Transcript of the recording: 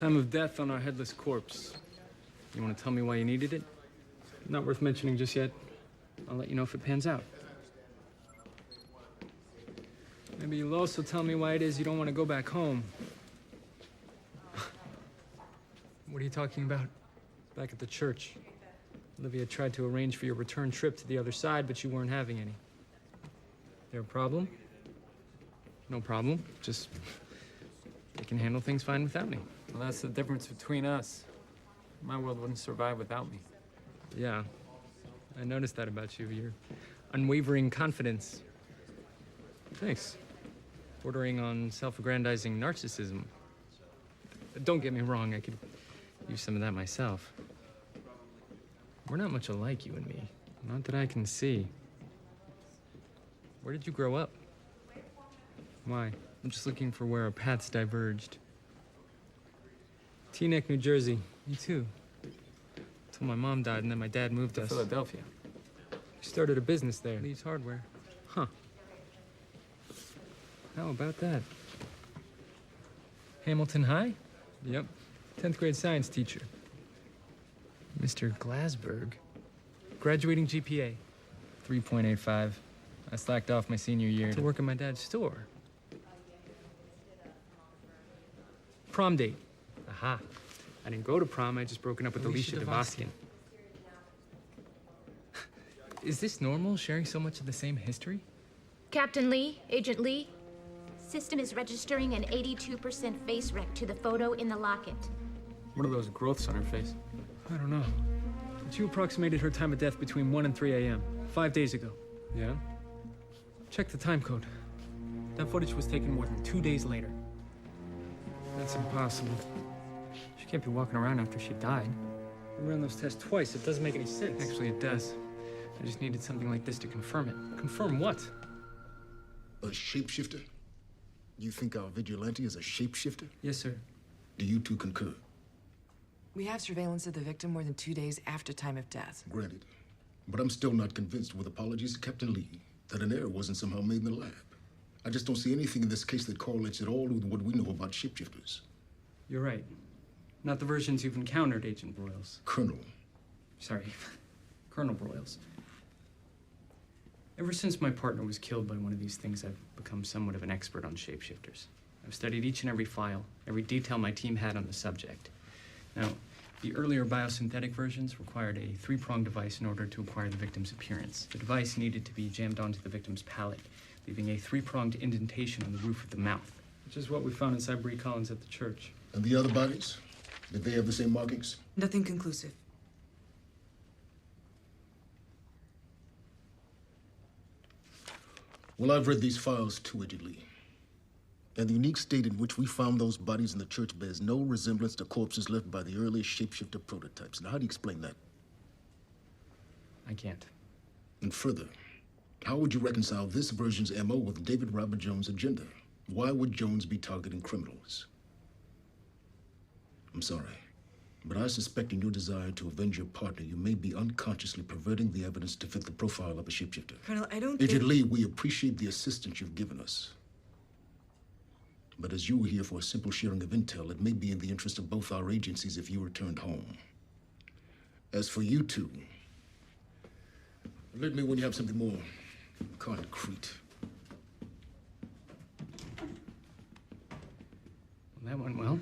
Time of death on our headless corpse. You want to tell me why you needed it? Not worth mentioning just yet. I'll let you know if it pans out. Maybe you'll also tell me why it is you don't want to go back home. What are you talking about? Back at the church. Olivia tried to arrange for your return trip to the other side, but you weren't having any. There a problem? No problem. Just they can handle things fine without me. Well, that's the difference between us. My world wouldn't survive without me. Yeah, I noticed that about you. Your unwavering confidence. Thanks. Bordering on self-aggrandizing narcissism. Don't get me wrong, I could use some of that myself. We're not much alike, you and me. Not that I can see. Where did you grow up? Why? I'm just looking for where our paths diverged. Teaneck, New Jersey. Me too. Until my mom died and then my dad moved us. Philadelphia. He started a business there. Lee's Hardware. Huh. How about that? Hamilton High? Yep. 10th grade science teacher. Mr. Glasberg. Graduating GPA. 3.85. I slacked off my senior year to work at my dad's store. Prom date. Aha. I didn't go to prom, I just broken up with Alicia Devoskin. Is this normal, sharing so much of the same history? Captain Lee, Agent Lee, system is registering an 82% face rec to the photo in the locket. What are those growths on her face? I don't know. But you approximated her time of death between 1 and 3 a.m., 5 days ago. Yeah? Check the time code. That footage was taken more than 2 days later. That's impossible. She can't be walking around after she died. We ran those tests twice. It doesn't make any sense. Actually, it does. I just needed something like this to confirm it. Confirm what? A shapeshifter? You think our vigilante is a shapeshifter? Yes, sir. Do you two concur? We have surveillance of the victim more than 2 days after time of death. Granted. But I'm still not convinced, with apologies to Captain Lee, that an error wasn't somehow made in the lab. I just don't see anything in this case that correlates at all with what we know about shapeshifters. You're right. Not the versions you've encountered, Agent Broyles. Colonel. Sorry, Colonel Broyles. Ever since my partner was killed by one of these things, I've become somewhat of an expert on shapeshifters. I've studied each and every file, every detail my team had on the subject. Now, the earlier biosynthetic versions required a 3-pronged device in order to acquire the victim's appearance. The device needed to be jammed onto the victim's palate, leaving a 3-pronged indentation on the roof of the mouth, which is what we found inside Bree Collins at the church. And the other bodies? Did they have the same markings? Nothing conclusive. Well, I've read these files too, Agent Lee. And the unique state in which we found those bodies in the church bears no resemblance to corpses left by the earliest shapeshifter prototypes. Now, how do you explain that? I can't. And further, how would you reconcile this version's MO with David Robert Jones' agenda? Why would Jones be targeting criminals? I'm sorry, but I suspect in your desire to avenge your partner, you may be unconsciously perverting the evidence to fit the profile of a shapeshifter. Colonel, I don't Agent think... Lee, we appreciate the assistance you've given us. But as you were here for a simple sharing of intel, it may be in the interest of both our agencies if you returned home. As for you two, alert me when you have something more concrete. Well, that went well.